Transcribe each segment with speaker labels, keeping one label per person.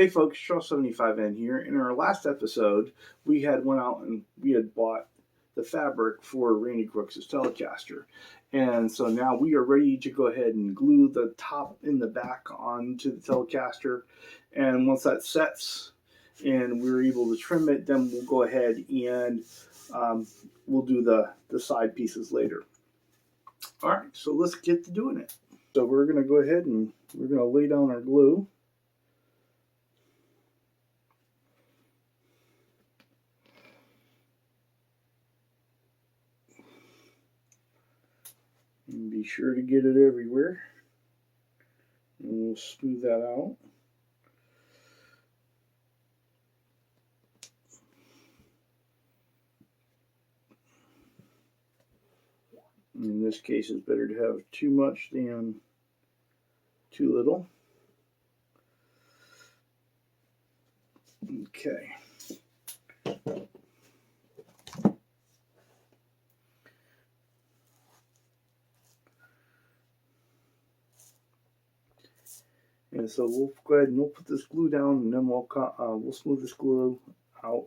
Speaker 1: Hey folks, Charles75N here. In our last episode, we had went out and we had bought the fabric for Randy Crooks' Telecaster. And so now we are ready to go ahead and glue the top and the back onto the Telecaster. And once that sets and we're able to trim it, then we'll go ahead and we'll do the side pieces later. All right, so let's get to doing it. So we're going to go ahead and we're going to lay down our glue. And be sure to get it everywhere. And we'll smooth that out. In this case, it's better to have too much than too little. Okay. And so we'll go ahead and we'll put this glue down, and then we'll smooth this glue out,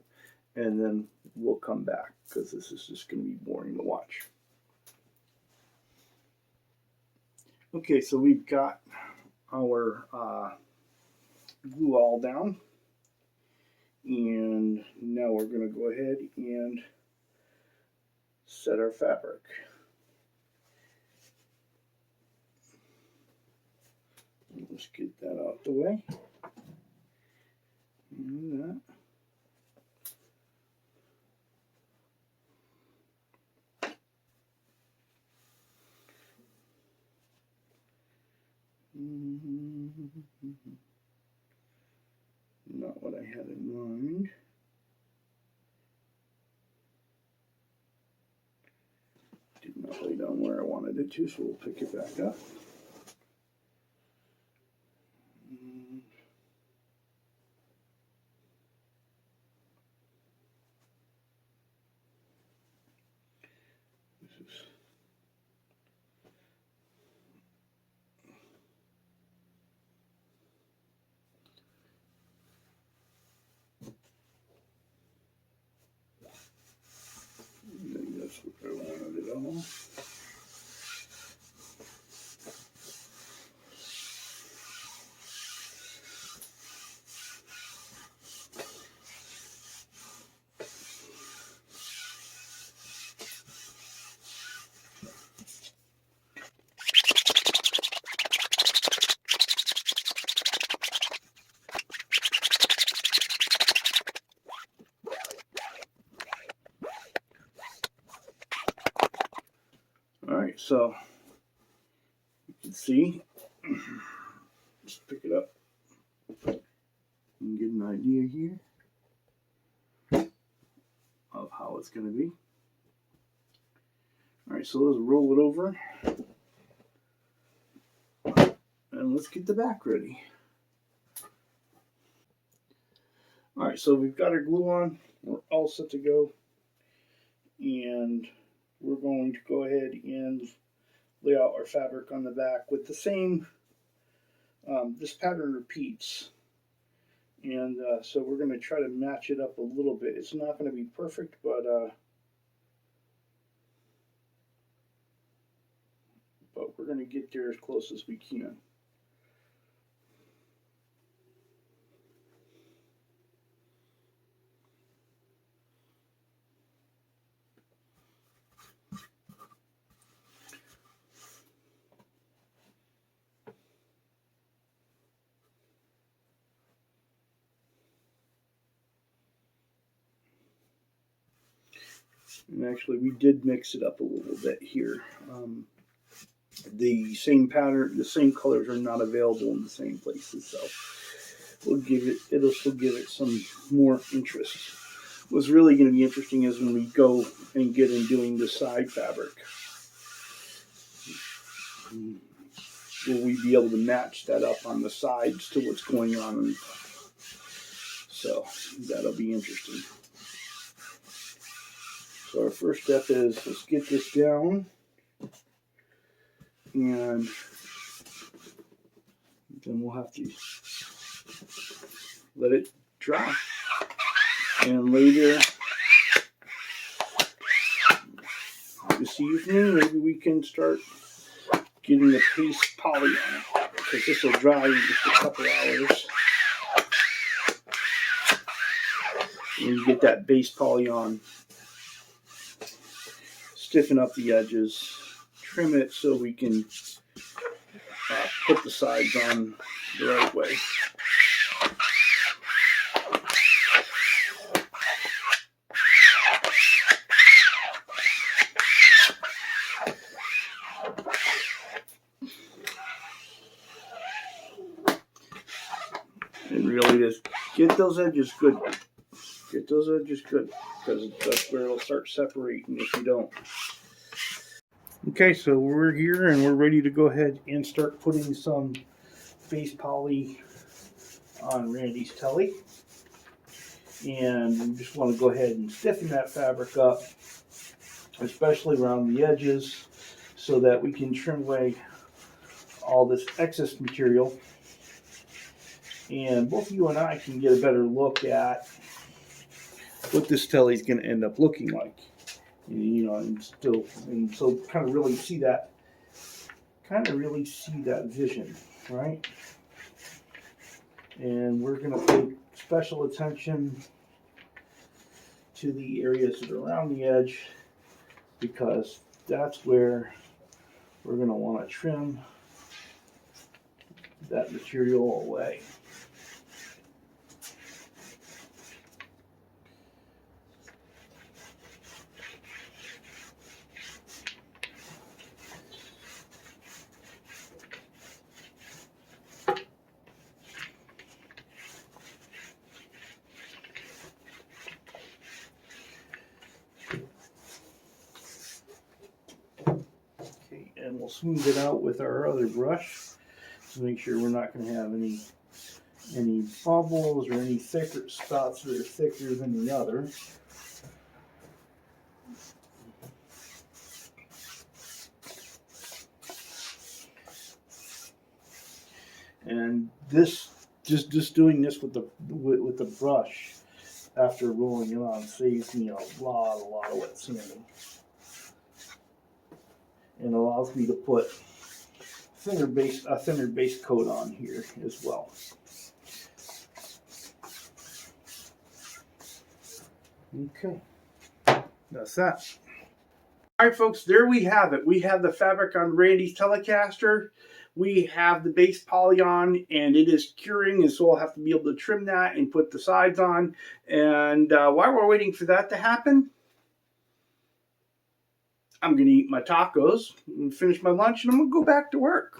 Speaker 1: and then we'll come back because this is just going to be boring to watch. Okay, so we've got our glue all down, and now we're going to go ahead and set our fabric. Let's get that out the way. And that. Not what I had in mind. Did not lay down where I wanted it to, so we'll pick it back up. That's what I wanted it all. Alright, so you can see, just pick it up and get an idea here of how it's going to be. Alright, so let's roll it over and let's get the back ready. Alright, so we've got our glue on, we're all set to go, and we're going to go ahead and lay out our fabric on the back with the same, this pattern repeats, and so we're going to try to match it up a little bit. It's not going to be perfect, but we're going to get there as close as we can. And actually, we did mix it up a little bit here. The same pattern, the same colors are not available in the same places, so we'll give it. It'll still give it some more interest. What's really going to be interesting is when we go and get in doing the side fabric. Will we be able to match that up on the sides to what's going on? So that'll be interesting. So our first step is let's get this down, and then we'll have to let it dry. And later this evening, maybe we can start getting the paste poly on it, because this will dry in just a couple hours. And you get that base poly on, stiffen up the edges, trim it so we can put the sides on the right way. And really just get those edges good. Get those edges good, because that's where it'll start separating if you don't. Okay, so we're here and we're ready to go ahead and start putting some face poly on Randy's telly. And we just want to go ahead and stiffen that fabric up, especially around the edges, so that we can trim away all this excess material. And both you and I can get a better look at what this telly is going to end up looking like, you know, and so kind of really see that vision, right? And we're going to pay special attention to the areas that are around the edge, because that's where we're going to want to trim that material away. And we'll smooth it out with our other brush to make sure we're not going to have any bubbles or any thicker spots that are thicker than the other. And this just doing this with the brush after rolling it on saves me a lot of wet sanding, and allows me to put a thinner base coat on here as well. Okay, that's that. All right, folks, there we have it. We have the fabric on Randy's Telecaster. We have the base poly on, and it is curing, and so we'll have to be able to trim that and put the sides on. And while we're waiting for that to happen, I'm going to eat my tacos and finish my lunch, and I'm going to go back to work.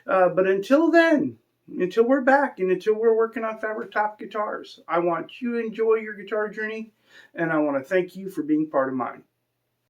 Speaker 1: But until then, until we're back and until we're working on fabric top guitars, I want you to enjoy your guitar journey, and I want to thank you for being part of mine.